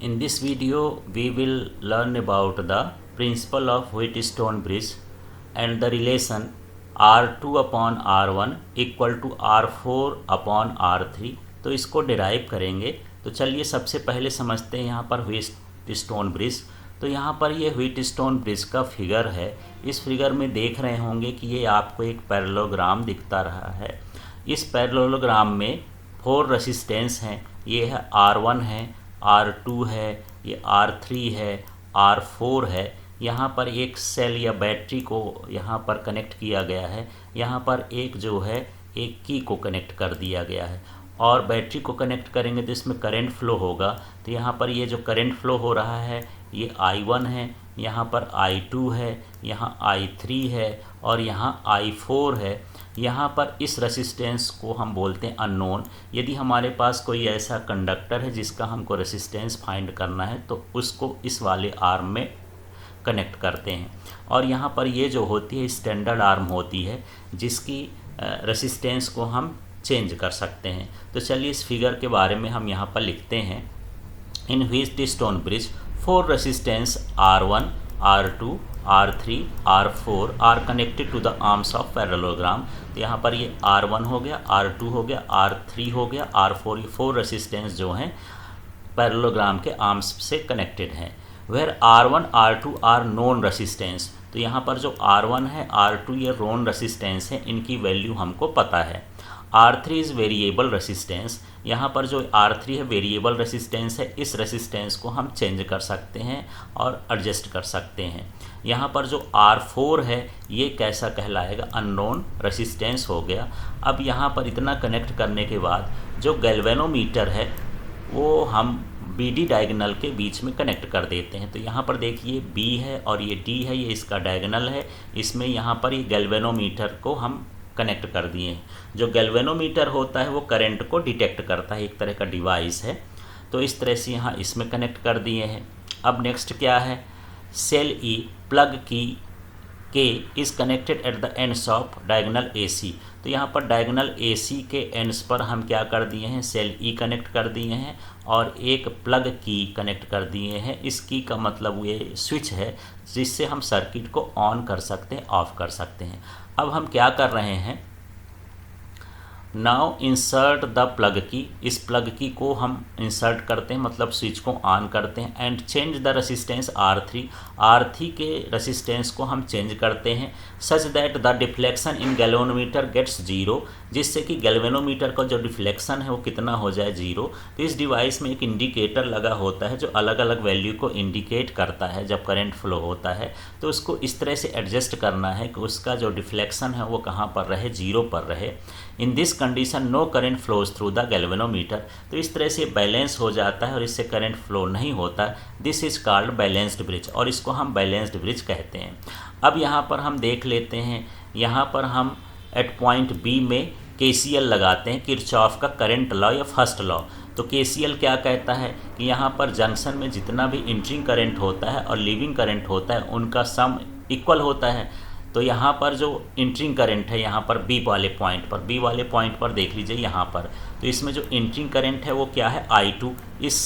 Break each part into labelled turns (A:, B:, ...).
A: In this video, we will learn about the principle of Wheatstone bridge and the relation R2 upon R1 equal to R4 upon R3। तो इसको derive करेंगे। तो चलिए सबसे पहले समझते हैं यहाँ पर व्हीटस्टोन ब्रिज। तो यहाँ पर ये व्हीटस्टोन ब्रिज का फिगर है। इस फिगर में देख रहे होंगे कि ये आपको एक पैरेललोग्राम दिखता रहा है। इस पैरेललोग्राम में 4 रेसिस्टेंस हैं। ये है R1 है, R2 है, ये R3 है, R4 है। यहाँ पर एक सेल या बैटरी को यहाँ पर कनेक्ट किया गया है। यहाँ पर एक जो है एक की को कनेक्ट कर दिया गया है और बैटरी को कनेक्ट करेंगे तो इसमें करंट फ्लो होगा। तो यहाँ पर ये जो करंट फ्लो हो रहा है ये I1 है, यहाँ पर I2 है, यहाँ I3 है और यहाँ I4 है। यहाँ पर इस रेसिस्टेंस को हम बोलते हैं अननोन। यदि हमारे पास कोई ऐसा कंडक्टर है जिसका हमको रेसिस्टेंस फाइंड करना है तो उसको इस वाले आर्म में कनेक्ट करते हैं। और यहाँ पर ये जो होती है स्टैंडर्ड आर्म होती है जिसकी रेसिस्टेंस को हम चेंज कर सकते हैं। तो चलिए इस फिगर के बारे में हम यहाँ पर लिखते हैं। In Wheatstone bridge 4 resistance R1, R2, R3, R4 are connected to the arms of parallelogram. तो यहाँ पर ये R1 हो गया, R2 हो गया, R3 हो गया, R4, ये 4 रेसिस्टेंस जो हैं पैरेललोग्राम के आर्म्स से कनेक्टेड हैं। Where R1, R2 are known resistance. तो यहाँ पर जो R1 है, R2 ये नोन रेसिस्टेंस है, इनकी वैल्यू हमको पता है। R3 is variable resistance. यहाँ पर जो R3 है वेरिएबल रेसिस्टेंस है, इस रेसिस्टेंस को हम चेंज कर सकते हैं और एडजस्ट कर सकते हैं। यहाँ पर जो R4 है ये कैसा कहलाएगा, अननोन रेसिस्टेंस हो गया। अब यहाँ पर इतना कनेक्ट करने के बाद जो गैल्वेनोमीटर है वो हम BD डायगोनल के बीच में कनेक्ट कर देते हैं। तो यहाँ पर देखिए B है और ये D है, ये इसका डायगोनल है। इसमें यहाँ पर ये गैल्वेनोमीटर को हम कनेक्ट कर दिए हैं। जो गैल्वेनोमीटर होता है वो करंट को डिटेक्ट करता है, एक तरह का डिवाइस है। तो इस तरह से यहाँ इसमें कनेक्ट कर दिए हैं। अब नेक्स्ट क्या है, सेल E प्लग की K is connected at the ends of diagonal AC। तो यहाँ पर डायगोनल AC के एंड्स पर हम क्या कर दिए हैं, सेल E कनेक्ट कर दिए हैं और एक प्लग की कनेक्ट कर दिए हैं। इस की का मतलब ये स्विच है जिससे हम सर्किट को ऑन कर सकते हैं, ऑफ कर सकते हैं। अब हम क्या कर रहे हैं, नाउ इंसर्ट द प्लग की। इस प्लग की को हम इंसर्ट करते हैं, मतलब स्विच को ऑन करते हैं। And change the resistance R3 के रेसिस्टेंस को हम चेंज करते हैं such that the deflection in galvanometer gets 0, जिससे कि गैल्वेनोमीटर का जो डिफ्लेक्शन है वो कितना हो जाए, 0। तो इस डिवाइस में एक इंडिकेटर लगा होता है जो अलग अलग वैल्यू को इंडिकेट करता है जब करंट फ्लो होता है। तो उसको इस तरह से एडजस्ट करना है कि उसका जो डिफ्लेक्शन है वो कहाँ पर रहे, 0 पर रहे। In this condition no current flows through the galvanometer. तो इस तरह से बैलेंस हो जाता है और इससे करंट फ्लो नहीं होता। This is called balanced bridge और इसको हम बैलेंस्ड ब्रिज कहते हैं। अब यहाँ पर हम देख लेते हैं, यहाँ पर हम एट पॉइंट B में KCL लगाते हैं, किरचॉफ का करंट लॉ या फर्स्ट लॉ। तो KCL क्या कहता है कि यहाँ पर जंक्शन में जितना भी इंट्रिंग करंट होता है और लीविंग करंट होता है उनका सम इक्वल होता है। तो यहाँ पर जो इंट्रिंग करंट है यहाँ पर B वाले पॉइंट पर देख लीजिए यहाँ पर, तो इसमें जो इंट्रिंग करंट है वो क्या है, I2। इस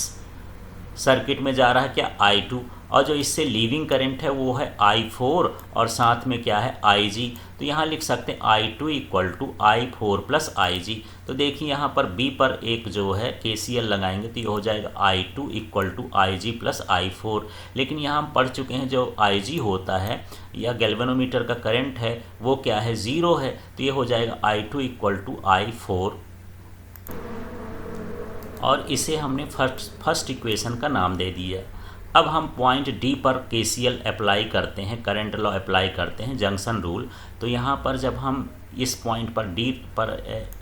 A: सर्किट में जा रहा है क्या, I2। और जो इससे लीविंग करंट है वो है I4 और साथ में क्या है, IG। तो यहाँ लिख सकते हैं I2 equal to I4 plus IG। तो देखिए यहाँ पर B पर एक जो है KCL लगाएंगे तो ये हो जाएगा I2 equal to IG plus I4। लेकिन यहाँ हम पढ़ चुके हैं जो IG होता है या गैल्वेनोमीटर का करंट है वो क्या है, 0 है। तो ये हो जाएगा I2 इक्वल टू I4 और इसे हमने फर्स्ट इक्वेशन का नाम दे दिया। अब हम पॉइंट D पर KCL अप्लाई करते हैं, करंट लॉ अप्लाई करते हैं, जंक्शन रूल। तो यहाँ पर जब हम इस पॉइंट पर D पर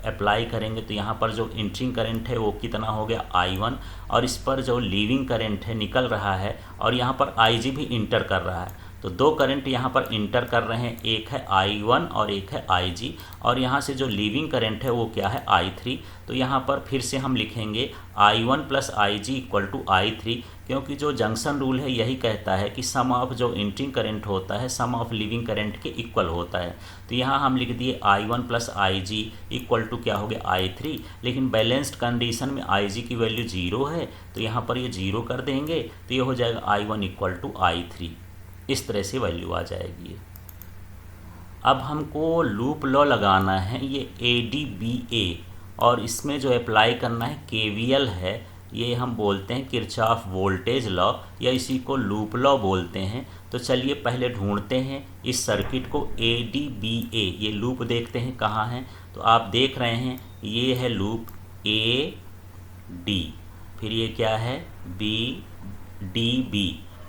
A: अप्लाई करेंगे तो यहाँ पर जो इंट्रिंग करंट है वो कितना हो गया, I1। और इस पर जो लीविंग करंट है निकल रहा है और यहाँ पर IG भी इंटर कर रहा है। तो दो करंट यहाँ पर इंटर कर रहे हैं, एक है I1 और एक है IG, और यहाँ से जो लीविंग करंट है वो क्या है I3। तो यहाँ पर फिर से हम लिखेंगे I1 plus IG equal to I3, क्योंकि जो जंक्शन रूल है यही कहता है कि सम ऑफ जो इंटरिंग करंट होता है सम ऑफ लीविंग करंट के इक्वल होता है। तो यहाँ हम लिख दिए I1 plus IG equal to क्या हो गया I3, लेकिन बैलेंस्ड कंडीशन में IG की वैल्यू 0 है तो यहाँ पर ये 0 कर देंगे तो ये हो जाएगा I1 इक्वल टू I3। इस तरह से वैल्यू आ जाएगी। अब हमको लूप लॉ लगाना है, ये ADBA, और इसमें जो अप्लाई करना है KVL है, ये हम बोलते हैं किरचॉफ वोल्टेज लॉ, या इसी को लूप लॉ बोलते हैं। तो चलिए पहले ढूंढते हैं इस सर्किट को ADBA, ये लूप देखते हैं कहाँ है। तो आप देख रहे हैं ये है लूप AD, फिर ये क्या है BDB,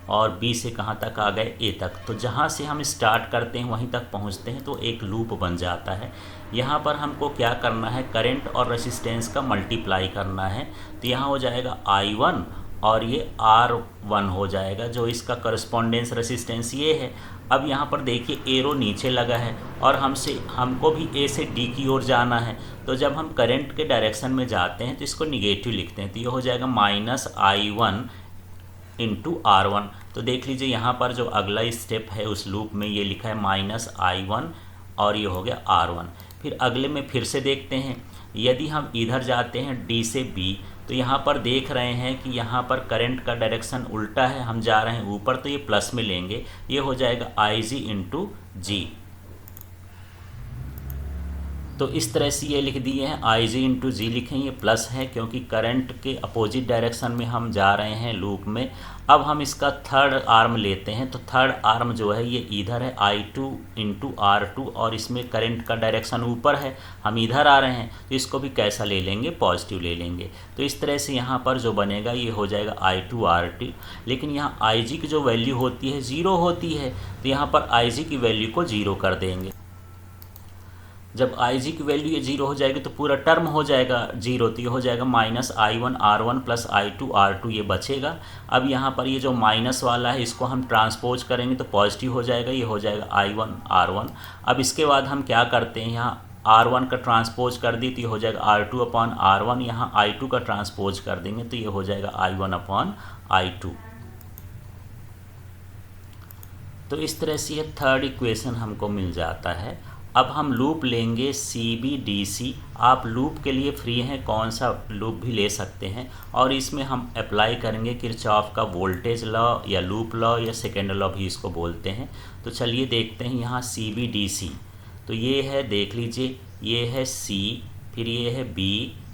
A: और B से कहाँ तक आ गए A तक। तो जहाँ से हम स्टार्ट करते हैं वहीं तक पहुँचते हैं तो एक लूप बन जाता है। यहाँ पर हमको क्या करना है, करंट और रेसिस्टेंस का मल्टीप्लाई करना है। तो यहाँ हो जाएगा I1 और ये R1 हो जाएगा, जो इसका करस्पॉन्डेंस रेसिस्टेंस ये है। अब यहाँ पर देखिए एरो नीचे लगा है और हमको भी A से D की ओर जाना है। तो जब हम करंट के डायरेक्शन में जाते हैं तो इसको निगेटिव लिखते हैं, तो ये हो जाएगा -I1 इंटू R1। तो देख लीजिए यहाँ पर जो अगला स्टेप है उस लूप में ये लिखा है -I1 और ये हो गया R1। फिर अगले में फिर से देखते हैं, यदि हम इधर जाते हैं D से B, तो यहाँ पर देख रहे हैं कि यहाँ पर करंट का डायरेक्शन उल्टा है, हम जा रहे हैं ऊपर, तो ये प्लस में लेंगे, ये हो जाएगा IG इंटू G। तो इस तरह से ये लिख दिए हैं, IG इंटू जी लिखें, ये प्लस है क्योंकि करंट के अपोजिट डायरेक्शन में हम जा रहे हैं लूप में। अब हम इसका थर्ड आर्म लेते हैं, तो थर्ड आर्म जो है ये इधर है I2 इंटू R2, और इसमें करंट का डायरेक्शन ऊपर है, हम इधर आ रहे हैं, तो इसको भी कैसा ले लेंगे, पॉजिटिव ले लेंगे। तो इस तरह से यहाँ पर जो बनेगा ये हो जाएगा I2 R2, लेकिन यहाँ IG की जो वैल्यू होती है 0 होती है, तो यहाँ पर IG की वैल्यू को 0 कर देंगे। जब IG की वैल्यू ये 0 हो जाएगी तो पूरा टर्म हो जाएगा 0, तो ये हो जाएगा -I1 R1 plus I2 R2, ये बचेगा। अब यहाँ पर ये जो माइनस वाला है इसको हम ट्रांसपोज करेंगे तो पॉजिटिव हो जाएगा, ये हो जाएगा I1 R1। अब इसके बाद हम क्या करते हैं, यहाँ R1 का ट्रांसपोज कर दी तो ये हो जाएगा R2 अपॉन R1, यहाँ I2 का ट्रांसपोज कर देंगे तो ये हो जाएगा I1 अपॉन I2। तो इस तरह से ये थर्ड इक्वेशन हमको मिल जाता है। अब हम लूप लेंगे CBDC, आप लूप के लिए फ्री हैं, कौन सा लूप भी ले सकते हैं, और इसमें हम अप्लाई करेंगे किरचॉफ का वोल्टेज लॉ या लूप लॉ या सेकेंड लॉ भी इसको बोलते हैं। तो चलिए देखते हैं यहाँ CBDC, तो ये है, देख लीजिए ये है C, फिर ये है B,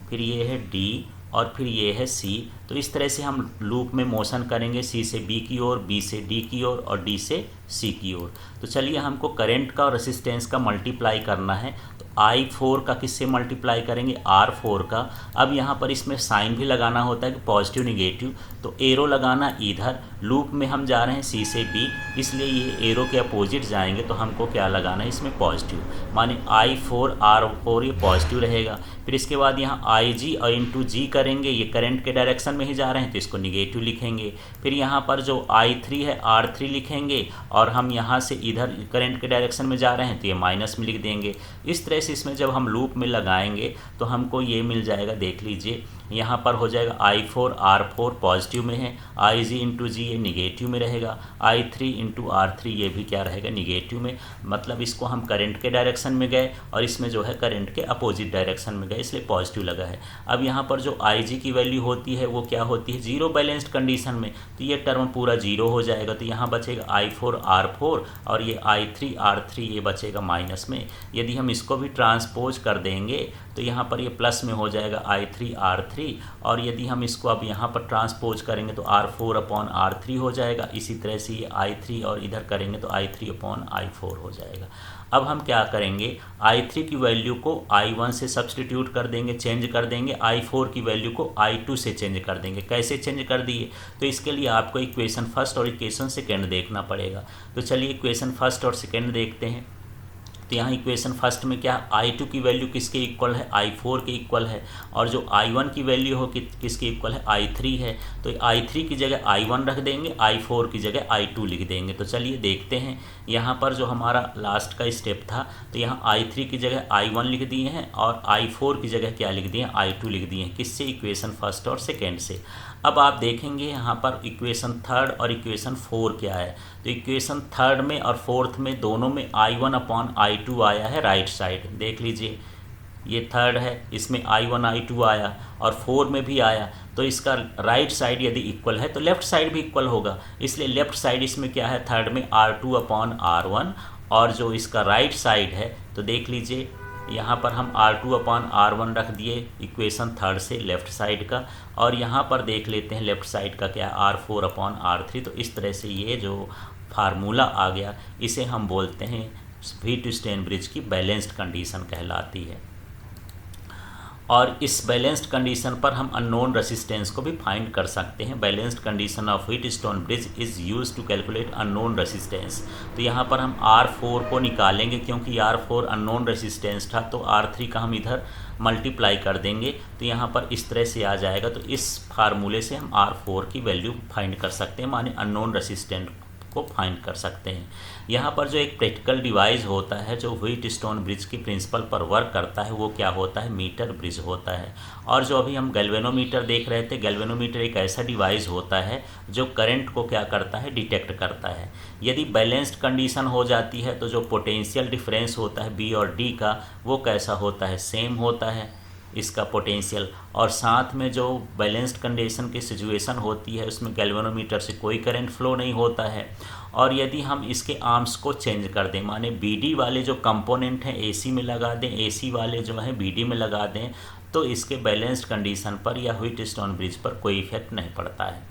A: फिर ये है D, और फिर ये है C। तो इस तरह से हम लूप में मोशन करेंगे, C से B की ओर, B से D की ओर और D से C की ओर। तो चलिए हमको करंट का और रेसिस्टेंस का मल्टीप्लाई करना है, तो I4 का किससे मल्टीप्लाई करेंगे, R4 का। अब यहाँ पर इसमें साइन भी लगाना होता है कि पॉजिटिव निगेटिव, तो एरो लगाना इधर, लूप में हम जा रहे हैं C से B, इसलिए ये एरो के अपोजिट जाएंगे तो हमको क्या लगाना है इसमें पॉजिटिव, माने I4 R4 ये पॉजिटिव रहेगा। फिर इसके बाद यहाँ IG और इंटू G करेंगे, ये करंट के डायरेक्शन में ही जा रहे हैं तो इसको निगेटिव लिखेंगे। फिर यहाँ पर जो I3 है R3 लिखेंगे, और हम यहाँ से इधर करंट के डायरेक्शन में जा रहे हैं तो ये माइनस में लिख देंगे। इस तरह से इसमें जब हम लूप में लगाएंगे तो हमको ये मिल जाएगा, देख लीजिए यहाँ पर हो जाएगा I4 R4 पॉजिटिव में है, IG इंटू जी ये निगेटिव में रहेगा, I3 इंटू R3 ये भी क्या रहेगा, निगेटिव में। मतलब इसको हम करंट के डायरेक्शन में गए और इसमें जो है करंट के अपोजिट डायरेक्शन में गए, इसलिए पॉजिटिव लगा है। अब यहाँ पर जो IG की वैल्यू होती है वो क्या होती है, 0 बैलेंस्ड कंडीशन में, तो ये टर्म पूरा 0 हो जाएगा। तो यहाँ बचेगा I4 R4 और ये I3 R3 ये बचेगा माइनस में। यदि हम इसको भी ट्रांसपोज कर देंगे तो यहाँ पर ये प्लस में हो जाएगा I3 R3, और यदि हम इसको अब यहाँ पर ट्रांसपोज करेंगे तो R4 अपॉन R3 हो जाएगा। इसी तरह से ये I3 और इधर करेंगे तो I3 अपॉन I4 हो जाएगा। अब हम क्या करेंगे, I3 की वैल्यू को I1 से सब्सटीट्यूट कर देंगे, चेंज कर देंगे, I4 की वैल्यू को I2 से चेंज कर देंगे। कैसे चेंज कर दिए, तो इसके लिए आपको इक्वेशन फर्स्ट और इक्वेशन सेकेंड देखना पड़ेगा। तो चलिए इक्वेशन फर्स्ट और सेकेंड देखते हैं। तो यहाँ इक्वेशन फर्स्ट में क्या I2 की वैल्यू किसके इक्वल है, I4 के इक्वल है, और जो I1 की वैल्यू हो किसके इक्वल है, I3 है। तो I3 की जगह I1 रख देंगे, I4 की जगह I2 लिख देंगे। तो चलिए देखते हैं यहाँ पर जो हमारा लास्ट का स्टेप था, तो यहाँ I3 की जगह I1 लिख दिए हैं और I4 की जगह क्या लिख दिए हैं, I2 लिख दिए हैं। किससे, इक्वेशन फर्स्ट और सेकेंड से। अब आप देखेंगे यहाँ पर इक्वेशन थर्ड और इक्वेशन 4 क्या है। तो इक्वेशन थर्ड में और फोर्थ में दोनों में I1/I2 आया है राइट साइड, देख लीजिए ये थर्ड है, इसमें I1/I2 आया और 4 में भी आया। तो इसका राइट साइड यदि इक्वल है तो लेफ़्ट साइड भी इक्वल होगा, इसलिए लेफ़्ट साइड इसमें क्या है, थर्ड में R2/R1, और जो इसका राइट साइड है तो देख लीजिए यहाँ पर हम R2/R1 रख दिए इक्वेशन थर्ड से लेफ़्ट साइड का, और यहाँ पर देख लेते हैं लेफ़्ट साइड का क्या, R4/R3। तो इस तरह से ये जो फार्मूला आ गया इसे हम बोलते हैं व्हीटस्टोन ब्रिज की बैलेंस्ड कंडीशन कहलाती है। और इस बैलेंस्ड कंडीशन पर हम अननोन रेसिस्टेंस को भी फाइंड कर सकते हैं। Balanced condition of Wheatstone bridge is used to calculate unknown resistance. तो यहाँ पर हम R4 को निकालेंगे, क्योंकि R4 अननोन रेसिस्टेंस था, तो R3 का हम इधर मल्टीप्लाई कर देंगे तो यहाँ पर इस तरह से आ जाएगा। तो इस फार्मूले से हम R4 की वैल्यू फाइंड कर सकते हैं, माने अननोन रेसिस्टेंट को फाइंड कर सकते हैं। यहाँ पर जो एक प्रैक्टिकल डिवाइस होता है जो व्हीटस्टोन ब्रिज की प्रिंसिपल पर वर्क करता है वो क्या होता है, मीटर ब्रिज होता है। और जो अभी हम गैल्वेनोमीटर देख रहे थे, गैल्वेनोमीटर एक ऐसा डिवाइस होता है जो करंट को क्या करता है, डिटेक्ट करता है। यदि बैलेंस्ड कंडीशन हो जाती है तो जो पोटेंशियल डिफरेंस होता है बी और डी का वो कैसा होता है, सेम होता है इसका पोटेंशियल। और साथ में जो बैलेंस्ड कंडीशन की सिचुएशन होती है उसमें गैल्वेनोमीटर से कोई करंट फ्लो नहीं होता है। और यदि हम इसके आर्म्स को चेंज कर दें, माने BD वाले जो कंपोनेंट हैं AC में लगा दें, AC वाले जो हैं BD में लगा दें, तो इसके बैलेंस्ड कंडीशन पर या व्हीटस्टोन ब्रिज पर कोई इफेक्ट नहीं पड़ता है।